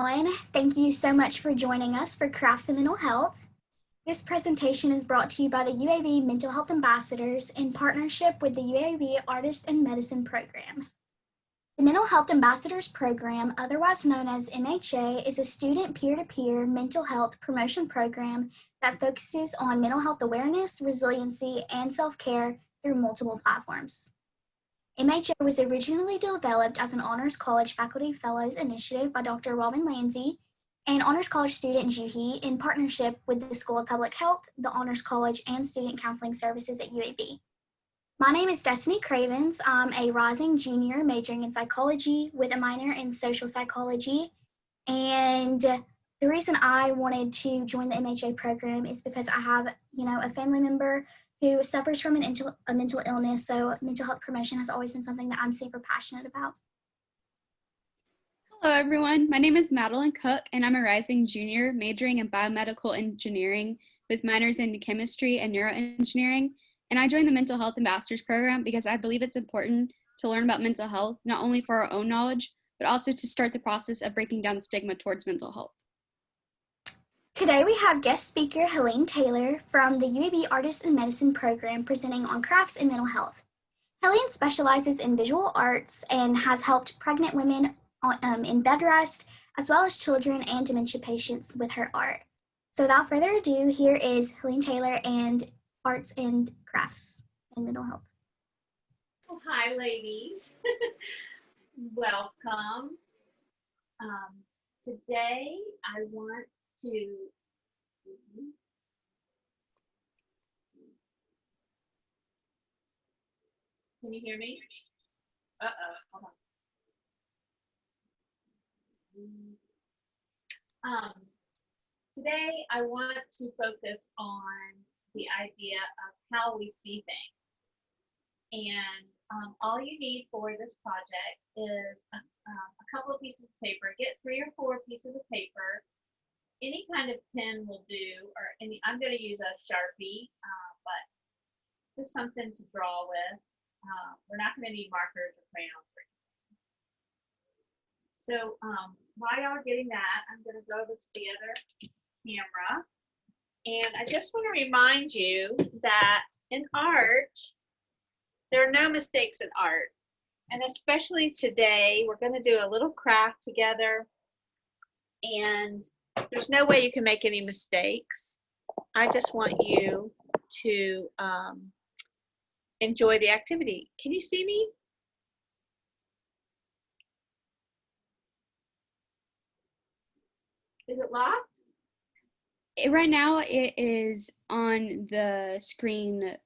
Thank you so much for joining us for Crafts and Mental Health. This presentation is brought to you by the UAB Mental Health Ambassadors in partnership with the UAB Artist in Medicine program. The Mental Health Ambassadors program, otherwise known as MHA, is a student peer-to-peer mental health promotion program that focuses on mental health awareness, resiliency, and self-care through multiple platforms. MHA was originally developed as an Honors College Faculty Fellows initiative by Dr. Robin Lanzi and Honors College student Juhi in partnership with the School of Public Health, the Honors College, and Student Counseling Services at UAB. My name is Destyni Cravens. I'm a rising junior majoring in psychology with a minor in social psychology. And the reason I wanted to join the MHA program is because I have, a family member who suffers from a mental illness. So mental health promotion has always been something that I'm super passionate about. Hello, everyone. My name is Madeleine Cook, and I'm a rising junior majoring in biomedical engineering with minors in chemistry and neuroengineering. And I joined the Mental Health Ambassadors program because I believe it's important to learn about mental health, not only for our own knowledge, but also to start the process of breaking down stigma towards mental health. Today we have guest speaker Helene Taylor from the UAB Artist in Medicine program presenting on crafts and mental health. Helene specializes in visual arts and has helped pregnant women in bed rest, as well as children and dementia patients with her art. So without further ado, here is Helene Taylor and Arts and Crafts and Mental Health. Well, hi, ladies. Welcome. Today, I want to Can you hear me? Hold on. Today, I want to focus on the idea of how we see things. And all you need for this project is a couple of pieces of paper. Get 3 or 4 pieces of paper. Any kind of pen will do, or I'm going to use a Sharpie, but just something to draw with. We're not going to need markers or crayons or anything. So while y'all are getting that, I'm going to go over to the other camera. And I just want to remind you that in art, there are no mistakes in art. And especially today, we're going to do a little craft together. And there's no way you can make any mistakes. I just want you to enjoy the activity. Can you see me? Is it locked? Right now, it is on the screen,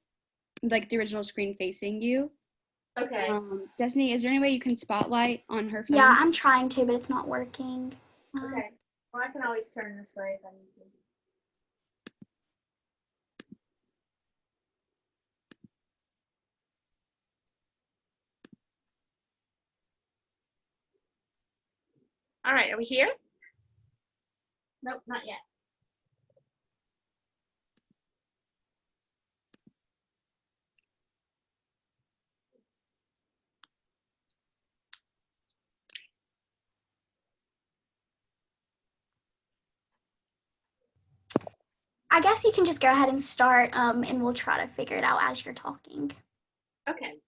like the original screen facing you. Okay. Destyni, is there any way you can spotlight on her phone? Yeah, I'm trying to, but it's not working. Okay. Well, I can always turn this way if I need to. All right, are we here? Nope, not yet. I guess you can just go ahead and start, and we'll try to figure it out as you're talking. Okay.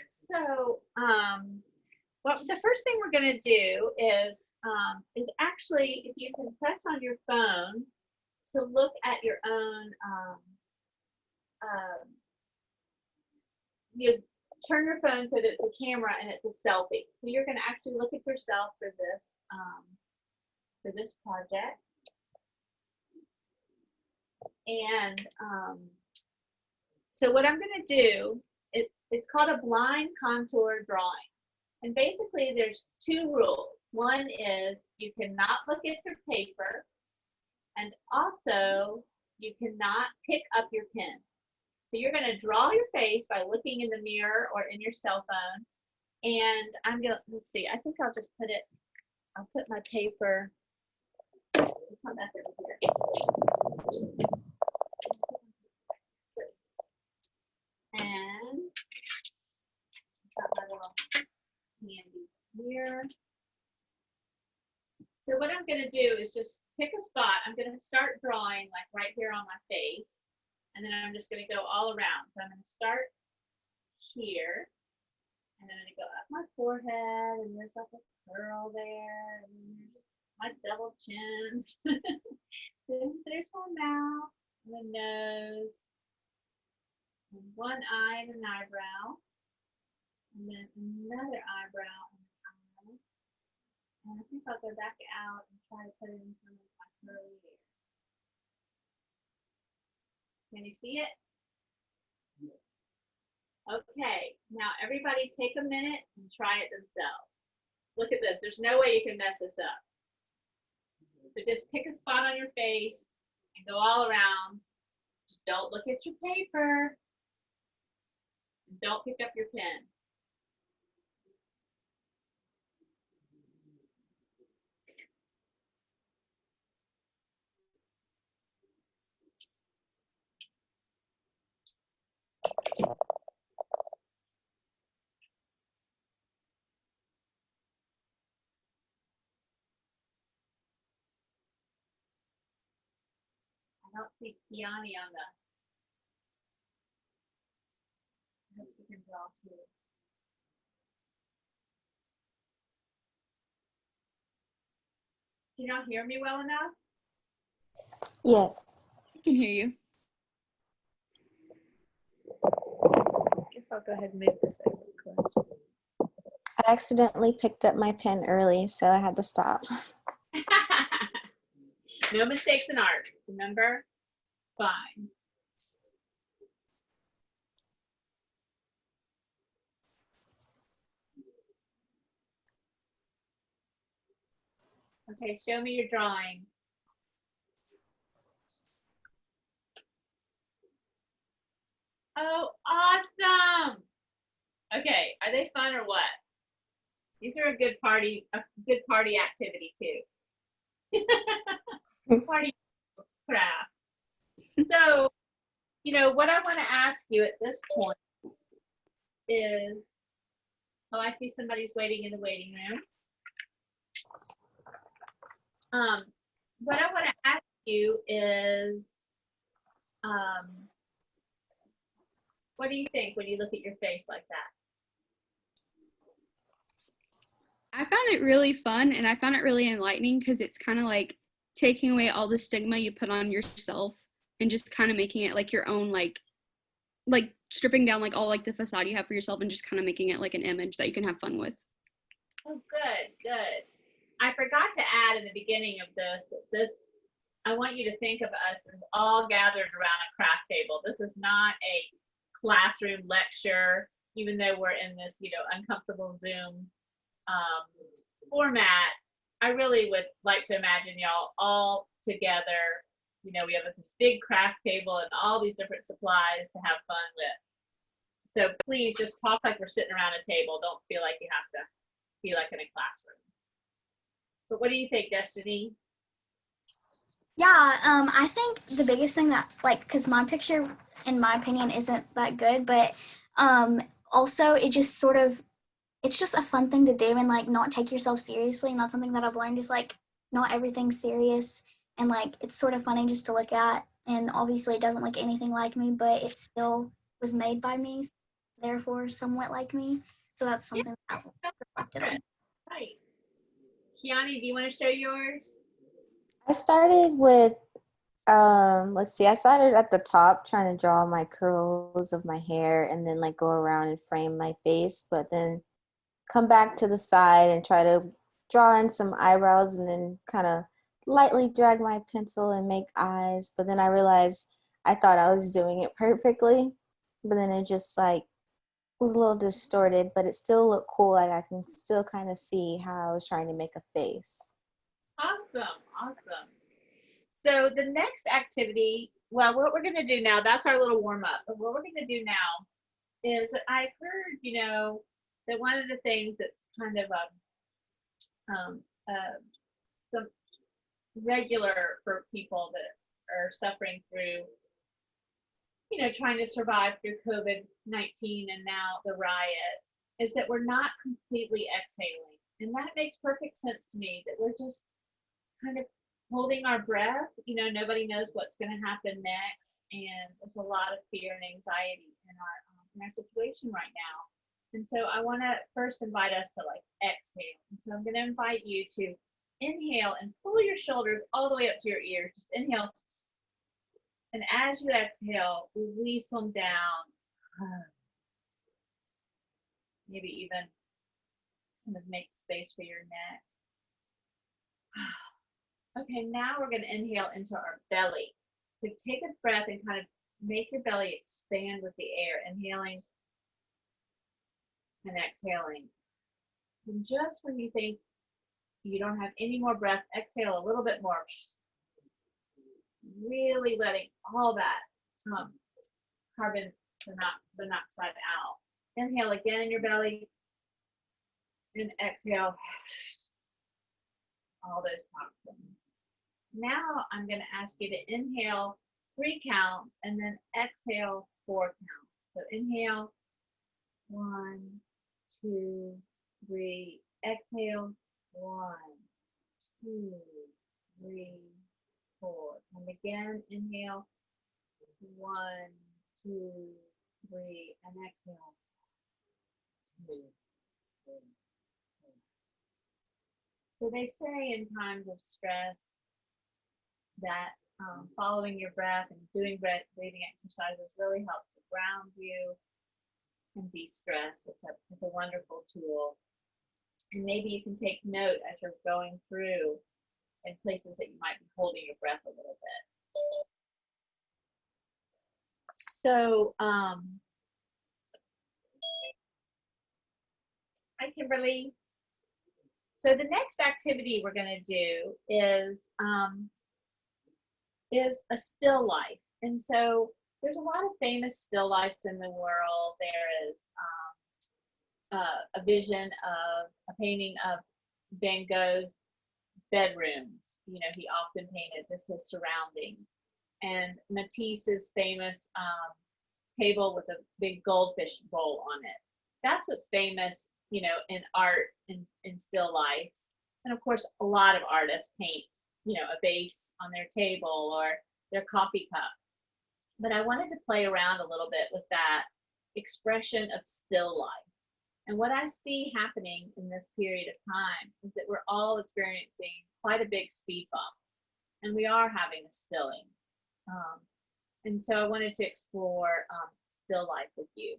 So, well, the first thing we're going to do is actually, if you can press on your phone to look at your own, you turn your phone so that it's a camera and it's a selfie. So you're going to actually look at yourself for this project. And so what I'm going to do, it's called a blind contour drawing. And basically there's 2 rules. One is you cannot look at your paper, and also you cannot pick up your pen. So you're going to draw your face by looking in the mirror or in your cell phone. And I'm going to, let's see, I think I'll just I'll put my paper, come back over here. And got my little handy mirror. So what I'm going to do is just pick a spot. I'm going to start drawing like right here on my face, and then I'm just going to go all around. So I'm going to start here, and then I'm going to go up my forehead, and there's like a curl there, and then there's my double chins. Then there's my mouth, and the nose, and one eye and an eyebrow, and then another eyebrow and an eye. And I think I'll go back out and try to put in some of my curly hair. Can you see it? Okay, now everybody take a minute and try it themselves. Look at this, there's no way you can mess this up. But just pick a spot on your face and go all around. Just don't look at your paper. Don't pick up your pen. I don't see Kiani on the. I hope you can draw too. Can y'all hear me well enough? Yes. I can hear you. I guess I'll go ahead and move this over close. I accidentally picked up my pen early, so I had to stop. No mistakes in art, remember? Fine. Okay, show me your drawing. Oh, awesome. Okay, are they fun or what? These are a good party activity too. Party craft. So, you know, what I want to ask you at this point is, oh, I see somebody's waiting in the waiting room. What I want to ask you is, what do you think when you look at your face like that? I found it really fun, and I found it really enlightening because it's kind of like taking away all the stigma you put on yourself and just kind of making it like your own, like stripping down like all like the facade you have for yourself and just kind of making it like an image that you can have fun with. Oh, good, good. I forgot to add in the beginning of this, I want you to think of us as all gathered around a craft table. This is not a classroom lecture, even though we're in this, you know, uncomfortable Zoom format. I really would like to imagine y'all all together. You know, we have this big craft table and all these different supplies to have fun with. So please just talk like we're sitting around a table. Don't feel like you have to be like in a classroom. But what do you think, Destyni? Yeah, I think the biggest thing that, like, because my picture, in my opinion, isn't that good, but also it just sort of, it's just a fun thing to do and, like, not take yourself seriously. And that's something that I've learned is, like, not everything's serious. And, like, it's sort of funny just to look at. And obviously it doesn't look anything like me, but it still was made by me, therefore somewhat like me. So that's something that I've reflected on. Right. Kiani, do you want to show yours? I started with, let's see, I started at the top trying to draw my curls of my hair and then like go around and frame my face, but then come back to the side and try to draw in some eyebrows and then kind of lightly drag my pencil and make eyes. But then I realized I thought I was doing it perfectly, but then it just like was a little distorted, but it still looked cool. Like I can still kind of see how I was trying to make a face. Awesome, awesome. So the next activity, well, what we're going to do now, that's our little warm up. But what we're going to do now is that I've heard, you know, that one of the things that's kind of some regular for people that are suffering through, you know, trying to survive through COVID-19 and now the riots, is that we're not completely exhaling. And that makes perfect sense to me, that we're just kind of holding our breath. You know, nobody knows what's going to happen next, and there's a lot of fear and anxiety in our situation right now. And so I want to first invite us to like exhale. And so I'm going to invite you to inhale and pull your shoulders all the way up to your ears. Just inhale. And as you exhale, release them down. Maybe even kind of make space for your neck. Okay, now we're going to inhale into our belly. So take a breath and kind of make your belly expand with the air, inhaling and exhaling. And just when you think you don't have any more breath, exhale a little bit more. Really letting all that carbon monoxide out. Inhale again in your belly and exhale all those toxins. Now I'm going to ask you to inhale 3 counts and then exhale 4 counts. So inhale 1, 2, 3. Exhale 1, 2, 3, 4. And again, inhale 1, 2, 3, and exhale 2, 3, 4. So they say in times of stress that following your breath and doing breathing exercises really helps to ground you and de-stress. It's a wonderful tool. And maybe you can take note as you're going through in places that you might be holding your breath a little bit. So, hi Kimberly. So the next activity we're going to do is a still life. And so there's a lot of famous still lifes in the world. There is a vision of a painting of Van Gogh's bedrooms. You know, he often painted just his surroundings. And Matisse's famous table with a big goldfish bowl on it. That's what's famous, you know, in art, in still lifes. And of course, a lot of artists paint, you know, a vase on their table or their coffee cup. But I wanted to play around a little bit with that expression of still life. And what I see happening in this period of time is that we're all experiencing quite a big speed bump, and we are having a stilling. And so I wanted to explore still life with you.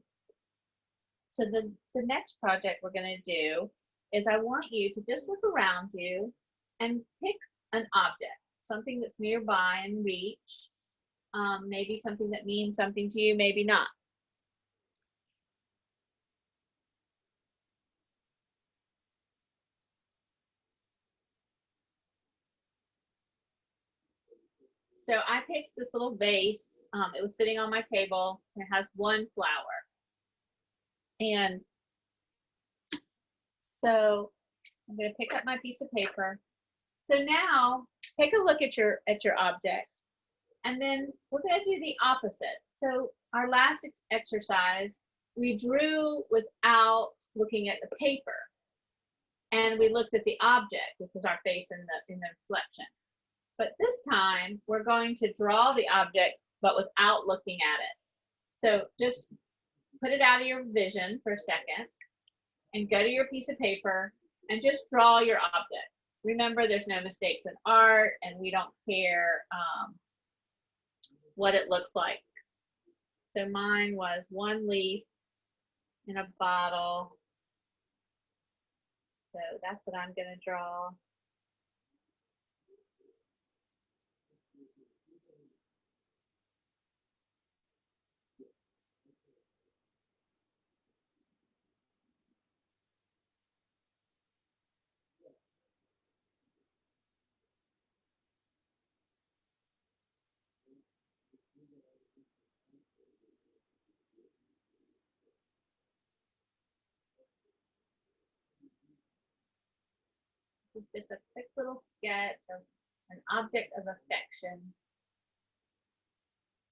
So the next project we're going to do is I want you to just look around you and pick an object, something that's nearby in reach, maybe something that means something to you, maybe not. So I picked this little vase. It was sitting on my table. It has 1 flower. And so I'm going to pick up my piece of paper. So now take a look at your object. And then we're going to do the opposite. So our last exercise, we drew without looking at the paper. And we looked at the object, which was our face in the reflection. But this time, we're going to draw the object, but without looking at it. So just put it out of your vision for a second and go to your piece of paper and just draw your object. Remember, there's no mistakes in art, and we don't care what it looks like. So mine was 1 leaf in a bottle. So that's what I'm going to draw. It's just a quick little sketch of an object of affection.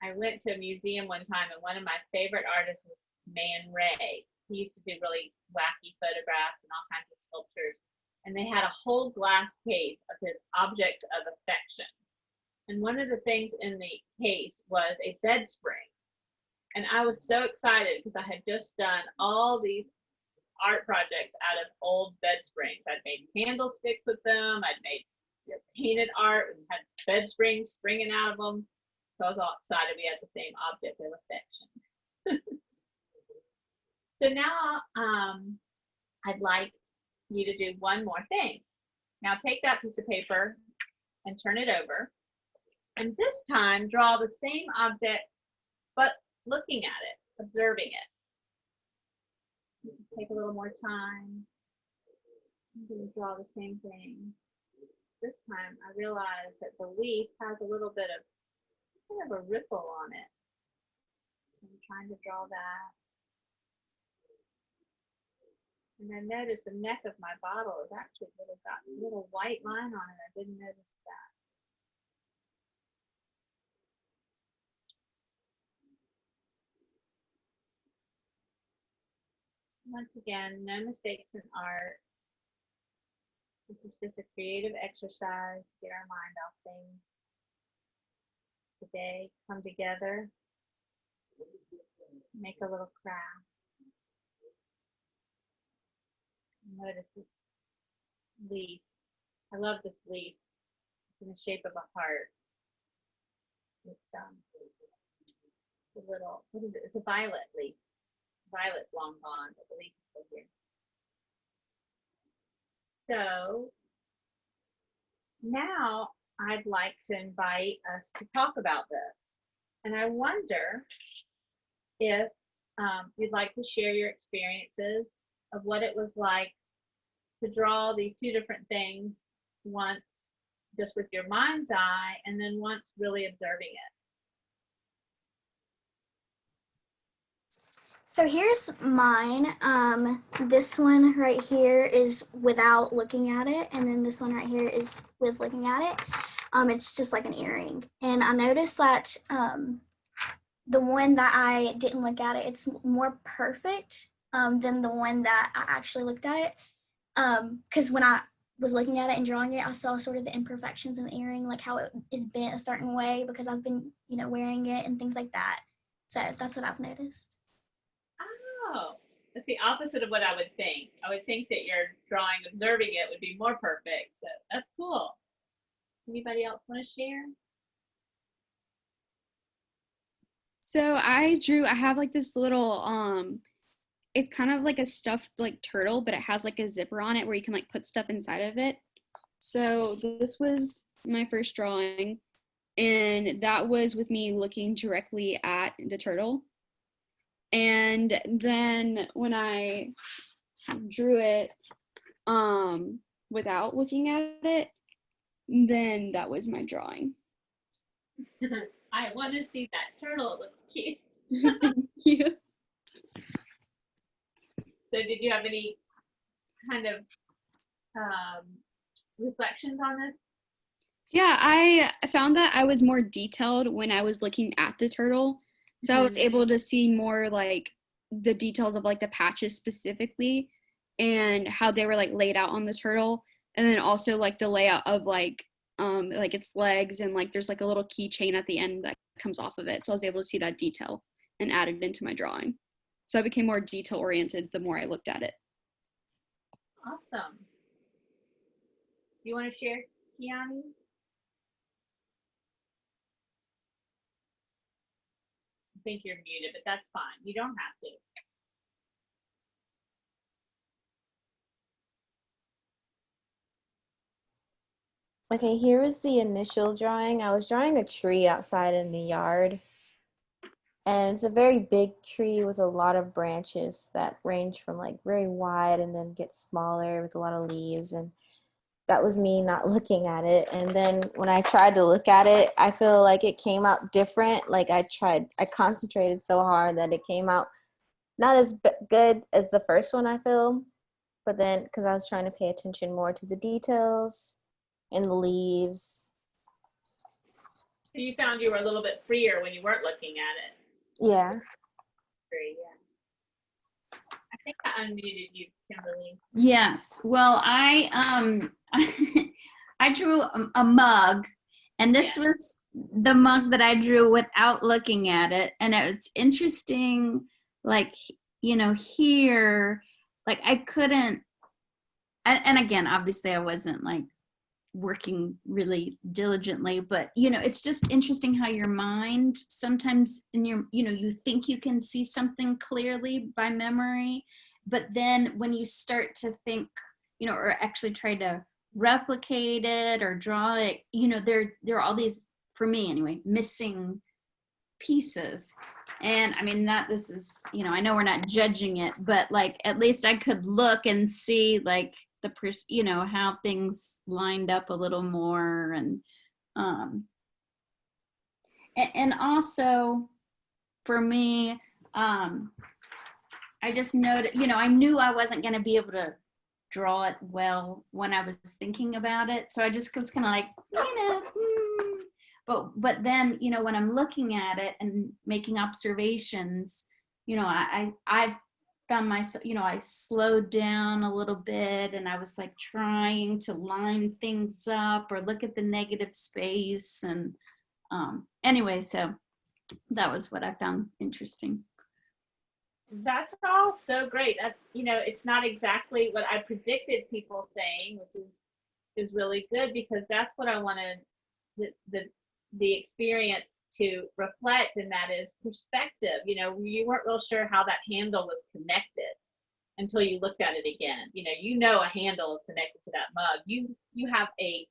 I went to a museum one time, and one of my favorite artists is Man Ray. He used to do really wacky photographs and all kinds of sculptures. and they had a whole glass case of his objects of affection. And one of the things in the case was a bed spring. And I was so excited because I had just done all these art projects out of old bed springs. I'd made candlesticks with them. I'd made painted art and had bed springs springing out of them. So I was all excited we had the same object of affection. So now I'd like you to do one more thing. Now take that piece of paper and turn it over. And this time draw the same object, but looking at it, observing it. Take a little more time. I'm going to draw the same thing. This time I realize that the leaf has a little bit of kind of a ripple on it. So I'm trying to draw that. And I noticed the neck of my bottle has actually got a little white line on it. I didn't notice that. Once again, no mistakes in art. This is just a creative exercise, get our mind off things. Today, come together, make a little craft. Notice this leaf. I love this leaf. It's in the shape of a heart. It's a little, what is it? It's a violet leaf. Violet's long gone, but the leaf is still here. So now I'd like to invite us to talk about this. And I wonder if you'd like to share your experiences of what it was like to draw these two different things, once just with your mind's eye and then once really observing it. So here's mine. This one right here is without looking at it, and then this one right here is with looking at it. It's just like an earring. And I noticed that the one that I didn't look at it, it's more perfect than the one that I actually looked at it. Because when I was looking at it and drawing it, I saw sort of the imperfections in the earring, like how it is bent a certain way because I've been, wearing it and things like that. So that's what I've noticed. Oh, that's the opposite of what I would think. I would think that your drawing, observing it, would be more perfect. So that's cool. Anybody else want to share? So I have like this little, it's kind of like a stuffed like turtle, but it has like a zipper on it where you can like put stuff inside of it. So this was my first drawing, and that was with me looking directly at the turtle. And then when I drew it without looking at it, then that was my drawing. I want to see that turtle. It looks cute. Thank you. So did you have any kind of reflections on this? Yeah, I found that I was more detailed when I was looking at the turtle. So I was able to see more like the details of like the patches specifically and how they were like laid out on the turtle. And then also like the layout of like its legs, and like there's like a little keychain at the end that comes off of it. So I was able to see that detail and add it into my drawing. So I became more detail oriented the more I looked at it. Awesome. Do you want to share, Kiani? I think you're muted, but that's fine. You don't have to. Okay, here was the initial drawing. I was drawing a tree outside in the yard. And it's a very big tree with a lot of branches that range from like very wide and then get smaller with a lot of leaves. And that was me not looking at it. And then when I tried to look at it, I feel like it came out different. Like I concentrated so hard that it came out not as good as the first one, I feel. But then, because I was trying to pay attention more to the details and the leaves. So you found you were a little bit freer when you weren't looking at it. Yeah. Free, yeah. I think I unmuted you, Kimberly. Yes. Well, I I drew a mug, and this was the mug that I drew without looking at it, and it's interesting. Like, here, like I couldn't, and again, obviously, I wasn't like working really diligently, but it's just interesting how your mind sometimes you think you can see something clearly by memory, but then when you start to think, or actually try to replicate it or draw it, there are all these, for me anyway, missing pieces. And I mean, this is, I know we're not judging it, but like at least I could look and see like how things lined up a little more, and also for me, I just noted, I knew I wasn't going to be able to draw it well when I was thinking about it, so I just was kind of like, but then when I'm looking at it and making observations, I've found myself, I slowed down a little bit, and I was like trying to line things up or look at the negative space. And anyway, so that was what I found interesting. That's all so great. It's not exactly what I predicted people saying, which is really good, because that's what I wanted the experience to reflect, and that is perspective. You weren't real sure how that handle was connected until you looked at it again. A handle is connected to that mug. You have a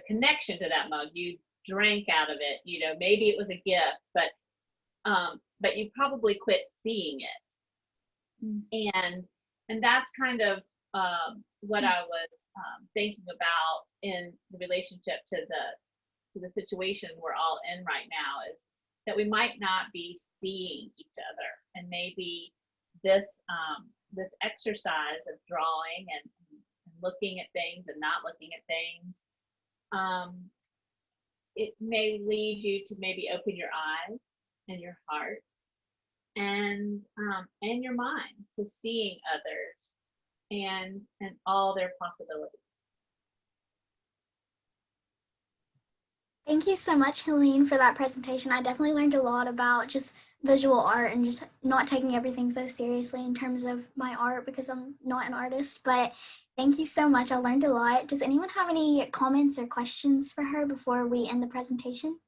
connection to that mug. You drank out of it. Maybe it was a gift, but you probably quit seeing it. And that's kind of what I was thinking about in the relationship to the situation we're all in right now, is that we might not be seeing each other, and maybe this exercise of drawing and looking at things and not looking at things, it may lead you to maybe open your eyes and your hearts and your minds to seeing others and all their possibilities. Thank you so much, Helene, for that presentation. I definitely learned a lot about just visual art and just not taking everything so seriously in terms of my art, because I'm not an artist. But thank you so much. I learned a lot. Does anyone have any comments or questions for her before we end the presentation?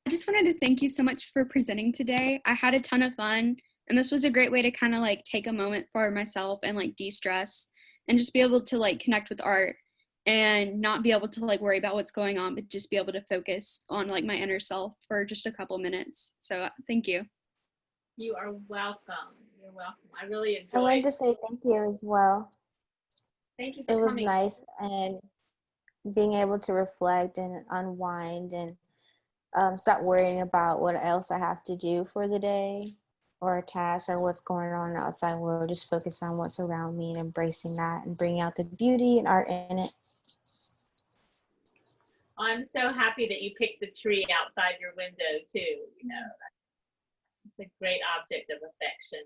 I just wanted to thank you so much for presenting today. I had a ton of fun, and this was a great way to kind of like take a moment for myself and like de-stress and just be able to like connect with art and not be able to like worry about what's going on, but just be able to focus on like my inner self for just a couple minutes. So thank you. You are welcome. You're welcome. I really enjoyed. I wanted to say thank you as well. Thank you for coming. It was coming. nice, and being able to reflect and unwind and stop worrying about what else I have to do for the day or a task or what's going on in the outside world. Just focus on what's around me and embracing that and bringing out the beauty and art in it. I'm so happy that you picked the tree outside your window too. It's a great object of affection.